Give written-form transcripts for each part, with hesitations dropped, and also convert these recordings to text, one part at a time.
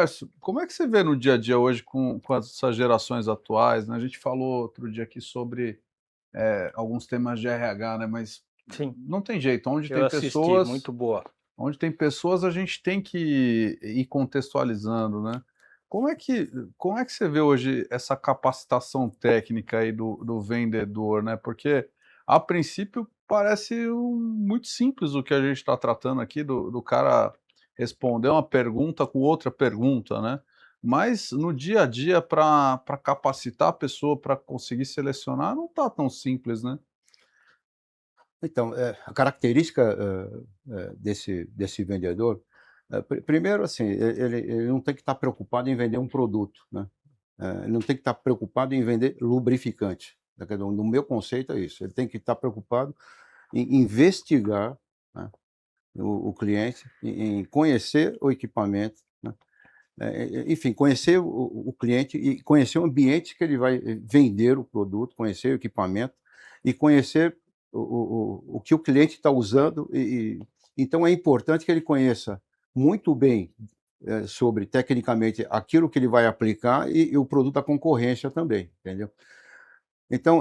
Lércio, como é que você vê no dia a dia hoje com essas gerações atuais, né? A gente falou outro dia aqui sobre alguns temas de RH, né? Mas Sim, não tem jeito, eu assisti, muito boa. onde tem pessoas a gente tem que ir contextualizando, né? Como é que, como é que você vê hoje essa capacitação técnica aí do vendedor, né? Porque a princípio parece muito simples o que a gente está tratando aqui, do cara responder uma pergunta com outra pergunta, né? Mas no dia a dia, para capacitar a pessoa para conseguir selecionar, não tá tão simples, né? Então, a característica, desse vendedor, primeiro, assim, ele não tem que estar preocupado em vender um produto, né, ele não tem que estar preocupado em vender lubrificante, tá entendendo? No meu conceito é isso, ele tem que estar preocupado em investigar, né, o cliente, em conhecer o equipamento, né, enfim, conhecer o cliente e conhecer o ambiente que ele vai vender o produto, conhecer o equipamento e conhecer o que o cliente está usando então é importante que ele conheça muito bem, sobre tecnicamente aquilo que ele vai aplicar e o produto da concorrência também, entendeu. Então,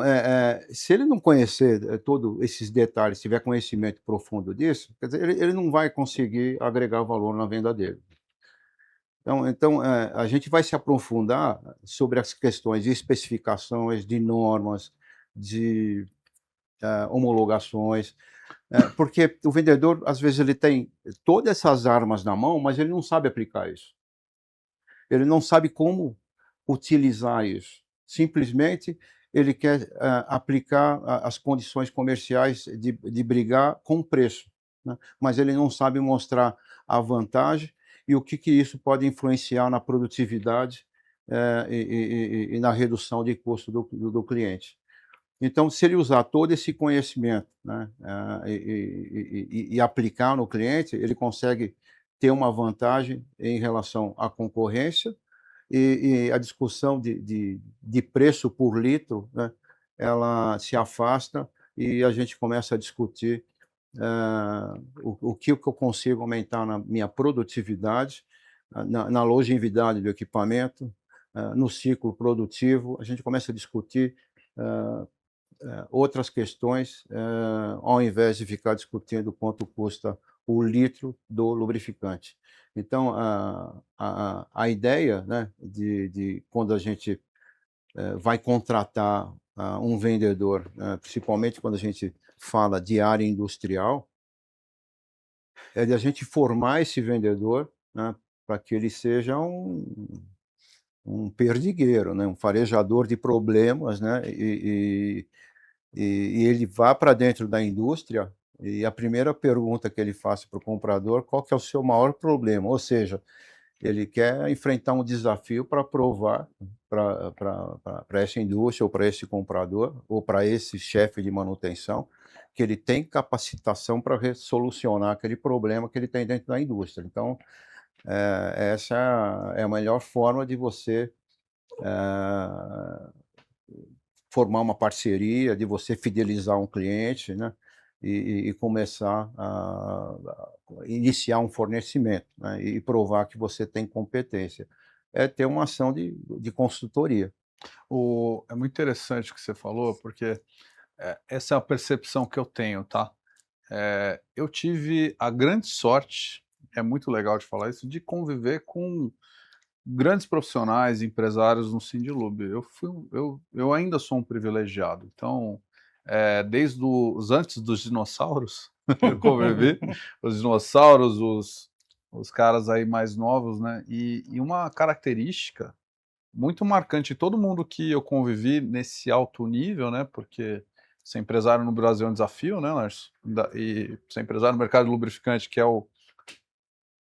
se ele não conhecer, todo esses detalhes, tiver conhecimento profundo disso, quer dizer, ele não vai conseguir agregar valor na venda dele. Então, a gente vai se aprofundar sobre as questões de especificações, de normas, de, homologações, porque o vendedor, às vezes, ele tem todas essas armas na mão, mas ele não sabe aplicar isso. Ele não sabe como utilizar isso. Simplesmente, ele quer, aplicar a as condições comerciais de brigar com o preço, né, mas ele não sabe mostrar a vantagem e o que isso pode influenciar na produtividade, e na redução de custo do cliente. Então, se ele usar todo esse conhecimento, né, e aplicar no cliente, ele consegue ter uma vantagem em relação à concorrência e a discussão de preço por litro, né, ela se afasta e a gente começa a discutir, o que eu consigo aumentar na minha produtividade, na longevidade do equipamento, no ciclo produtivo, a gente começa a discutir, hã outras questões, ao invés de ficar discutindo quanto custa o litro do lubrificante. Então, a ideia, né, de quando a gente, vai contratar, um vendedor, principalmente quando a gente fala de área industrial, é de a gente formar esse vendedor, né, para que ele seja um perdigueiro, né, um farejador de problemas, né, e ele vá para dentro da indústria e a primeira pergunta que ele faça para o comprador: "Qual que é o seu maior problema?", ou seja, ele quer enfrentar um desafio para provar para essa indústria ou para esse comprador ou para esse chefe de manutenção, que ele tem capacitação para solucionar aquele problema que ele tem dentro da indústria. Então, essa é a melhor forma de você, eh formar uma parceria, de você fidelizar um cliente, né, e começar a iniciar um fornecimento, né, e provar que você tem competência. É ter uma ação de consultoria. É muito interessante o que você falou, porque essa é a percepção que eu tenho, tá? Eu tive a grande sorte, é muito legal de falar isso, de conviver com grandes profissionais, empresários no Sindilub. Eu ainda sou um privilegiado. Então, desde os antes dos dinossauros, eu convivi, os dinossauros, os caras aí mais novos, né? E uma característica muito marcante, todo mundo que eu convivi nesse alto nível, né? Porque ser empresário no Brasil é um desafio, né, Lars? E ser empresário no mercado de lubrificante, que é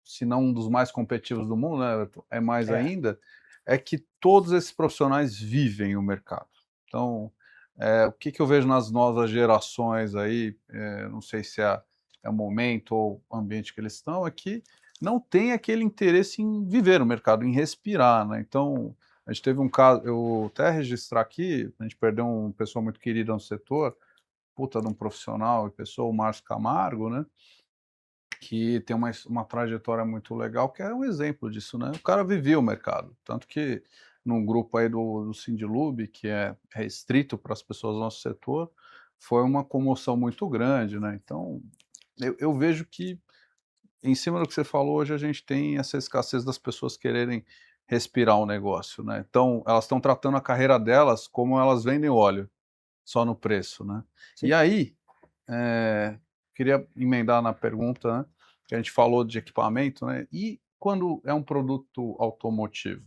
se não um dos mais competitivos do mundo, né, é mais É, ainda, é que todos esses profissionais vivem o mercado. Então, o que eu vejo nas novas gerações aí, não sei se é o momento ou o ambiente que eles estão, é que não tem aquele interesse em viver o mercado, em respirar, né. Então, a gente teve um caso, eu até registrar aqui, a gente perdeu uma pessoa muito querida no setor, puta de um profissional e pessoa, o Márcio Camargo, né, que tem uma trajetória muito legal, que é um exemplo disso, né? O cara vivia o mercado, tanto que num grupo aí do Sindilub, que é restrito para as pessoas do nosso setor, foi uma comoção muito grande, né? Então, eu vejo que, em cima do que você falou, hoje a gente tem essa escassez das pessoas quererem respirar um negócio, né? Então, elas estão tratando a carreira delas como elas vendem óleo, só no preço, né? Sim. E aí, queria emendar na pergunta, né, que a gente falou de equipamento, né? E quando é um produto automotivo?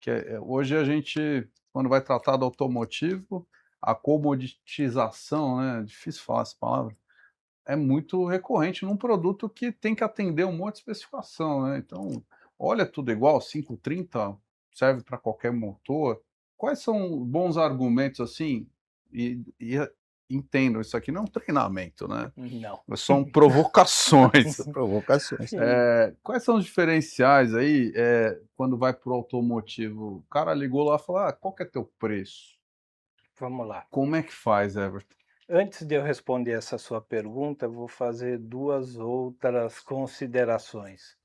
Que hoje a gente, quando vai tratar do automotivo, a comoditização, né? Difícil falar essa palavra, é muito recorrente num produto que tem que atender um monte de especificação, né? Então, olha tudo igual, 530 serve para qualquer motor. Quais são bons argumentos assim? E entendam, isso aqui não é um treinamento, né? Não. São provocações. Provocações. Quais são os diferenciais aí, quando vai para o automotivo? O cara ligou lá e falou: qual que é teu preço? Vamos lá. Como é que faz, Everton? Antes de eu responder essa sua pergunta, vou fazer 2 outras considerações.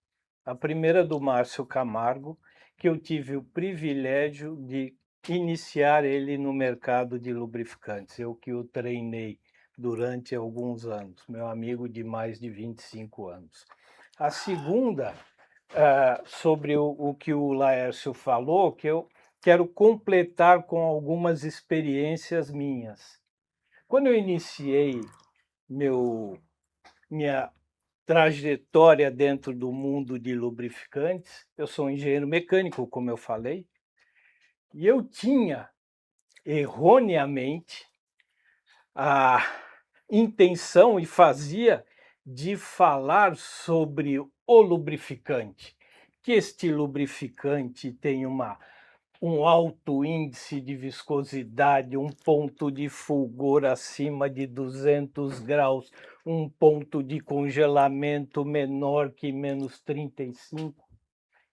A primeira do Márcio Camargo, que eu tive o privilégio de iniciar ele no mercado de lubrificantes, eu que o treinei durante alguns anos, meu amigo de mais de 25 anos. A segunda, sobre o que o Laércio falou, que eu quero completar com algumas experiências minhas. Quando eu iniciei minha trajetória dentro do mundo de lubrificantes, eu sou engenheiro mecânico, como eu falei, e eu tinha, erroneamente, a intenção e fazia de falar sobre o lubrificante, que este lubrificante tem um alto índice de viscosidade, um ponto de fulgor acima de 200 graus, um ponto de congelamento menor que menos 35.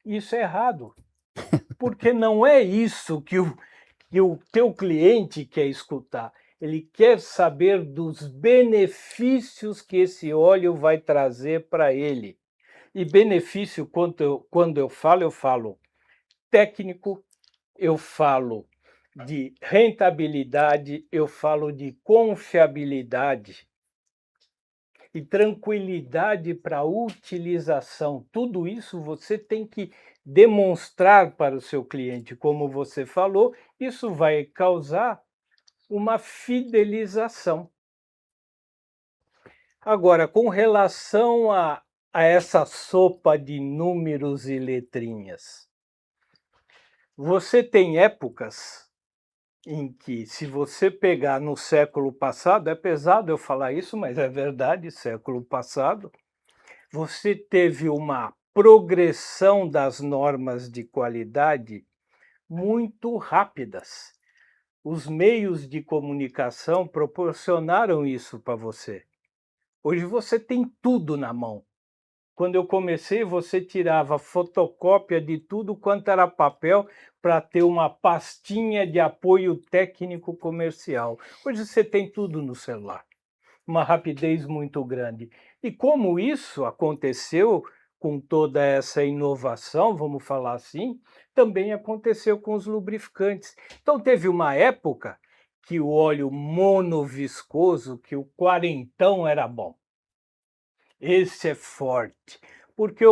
Isso é errado, porque não é isso que o teu cliente quer escutar. Ele quer saber dos benefícios que esse óleo vai trazer para ele. E benefício, quando eu falo técnico, eu falo de rentabilidade, eu falo de confiabilidade e tranquilidade para a utilização. Tudo isso você tem que demonstrar para o seu cliente. Como você falou, isso vai causar uma fidelização. Agora, com relação a essa sopa de números e letrinhas, você tem épocas em que, se você pegar no século passado, é pesado eu falar isso, mas é verdade, século passado, você teve uma progressão das normas de qualidade muito rápidas. Os meios de comunicação proporcionaram isso para você. Hoje você tem tudo na mão. Quando eu comecei, você tirava fotocópia de tudo quanto era papel para ter uma pastinha de apoio técnico comercial. Hoje você tem tudo no celular, uma rapidez muito grande. E como isso aconteceu com toda essa inovação, vamos falar assim, também aconteceu com os lubrificantes. Então teve uma época que o óleo monoviscoso, que o quarentão era bom. Esse é forte, porque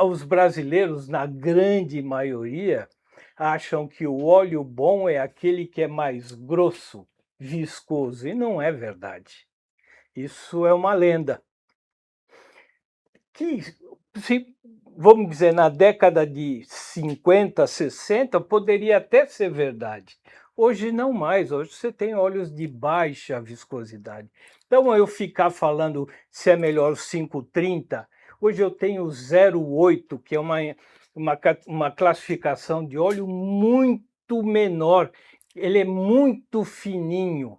os brasileiros, na grande maioria, acham que o óleo bom é aquele que é mais grosso, viscoso, e não é verdade. Isso é uma lenda. Que, vamos dizer, na década de 50, 60, poderia até ser verdade. Hoje não mais, hoje você tem óleos de baixa viscosidade. Então, eu ficar falando se é melhor o 530, hoje eu tenho o 0,8, que é uma classificação de óleo muito menor, ele é muito fininho,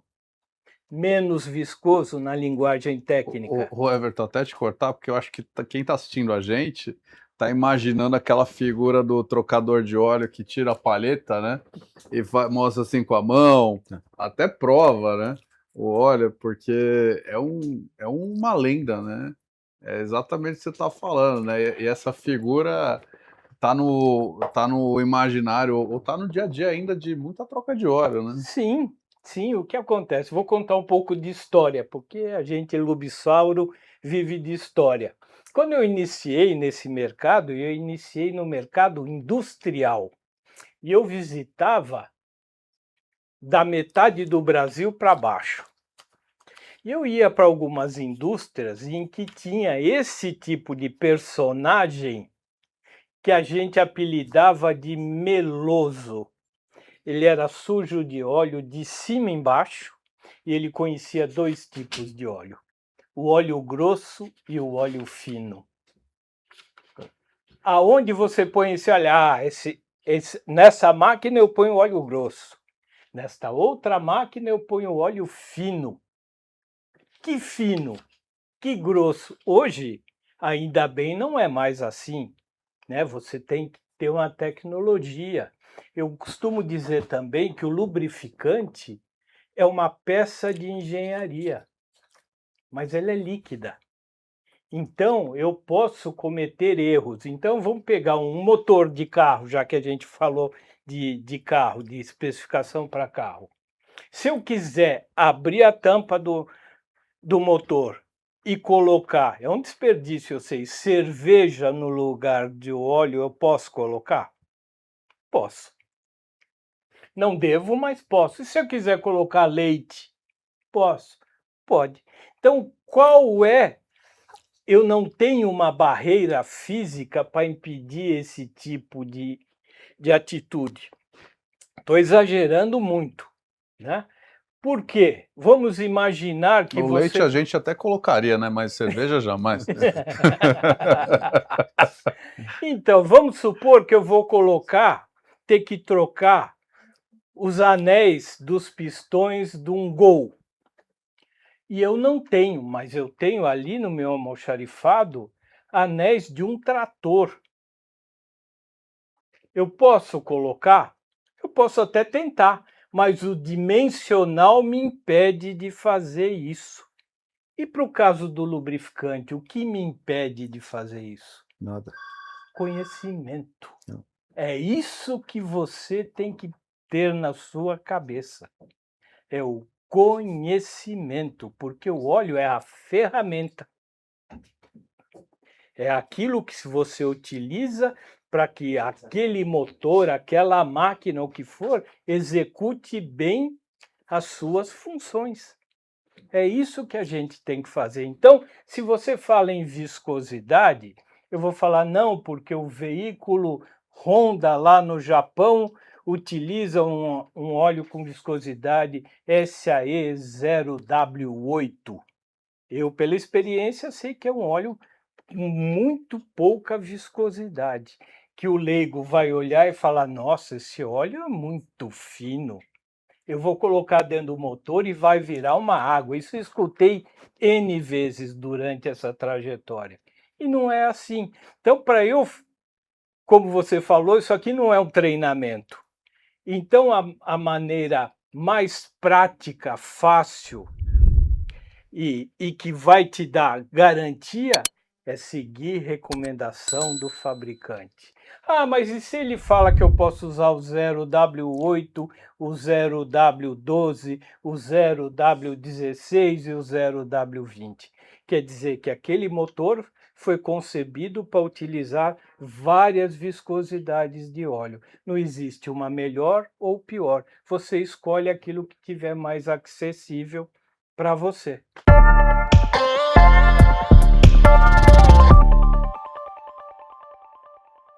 menos viscoso na linguagem técnica. O Everton, até te cortar, porque eu acho que quem está assistindo a gente está imaginando aquela figura do trocador de óleo que tira a palheta, né? E mostra assim com a mão, até prova, né? O óleo, porque é uma lenda, né? É exatamente o que você está falando, né, e essa figura tá no imaginário ou tá no dia a dia ainda de muita troca de óleo, né. Sim, sim, o que acontece? Vou contar um pouco de história, porque a gente lobissauro vive de história. Quando eu iniciei nesse mercado, eu iniciei no mercado industrial, e eu visitava da metade do Brasil para baixo. E eu ia para algumas indústrias em que tinha esse tipo de personagem que a gente apelidava de meloso. Ele era sujo de óleo de cima embaixo e ele conhecia 2 tipos de óleo: o óleo grosso e o óleo fino. Aonde você põe esse óleo? Ah, nessa máquina eu ponho óleo grosso, nesta outra máquina eu ponho óleo fino. Que fino, que grosso. Hoje, ainda bem, não é mais assim, né? Você tem que ter uma tecnologia. Eu costumo dizer também que o lubrificante é uma peça de engenharia, mas ela é líquida. Então, eu posso cometer erros. Então, vamos pegar um motor de carro, já que a gente falou de carro, de especificação para carro. Se eu quiser abrir a tampa do motor e colocar, é um desperdício, eu sei, cerveja no lugar de óleo, eu posso colocar? Posso. Não devo, mas posso. E se eu quiser colocar leite? Posso. Pode. Então, qual é? Eu não tenho uma barreira física para impedir esse tipo de atitude. Estou exagerando muito, né? Por quê? Vamos imaginar que No leite você a gente até colocaria, né, mas cerveja jamais. Então, vamos supor que eu vou ter que trocar os anéis dos pistões de um Gol. E eu não tenho, mas eu tenho ali no meu almoxarifado anéis de um trator. Eu posso colocar? Eu posso até tentar, mas o dimensional me impede de fazer isso. E para o caso do lubrificante, o que me impede de fazer isso? Nada. Conhecimento. Não. É isso que você tem que ter na sua cabeça. É o conhecimento, porque o óleo é a ferramenta. É aquilo que você utiliza para que aquele motor, aquela máquina, o que for, execute bem as suas funções. É isso que a gente tem que fazer. Então, se você fala em viscosidade, eu vou falar não, porque o veículo Honda lá no Japão utiliza um óleo com viscosidade SAE 0W8. Eu, pela experiência, sei que é um óleo com muito pouca viscosidade, que o leigo vai olhar e falar: nossa, esse óleo é muito fino. Eu vou colocar dentro do motor e vai virar uma água. Isso eu escutei N vezes durante essa trajetória. E não é assim. Então, para eu, como você falou, isso aqui não é um treinamento. Então, a maneira mais prática, fácil e que vai te dar garantia é seguir recomendação do fabricante. Ah, mas e se ele fala que eu posso usar o 0W8, o 0W12, o 0W16 e o 0W20? Quer dizer que aquele motor foi concebido para utilizar várias viscosidades de óleo. Não existe uma melhor ou pior. Você escolhe aquilo que tiver mais acessível para você.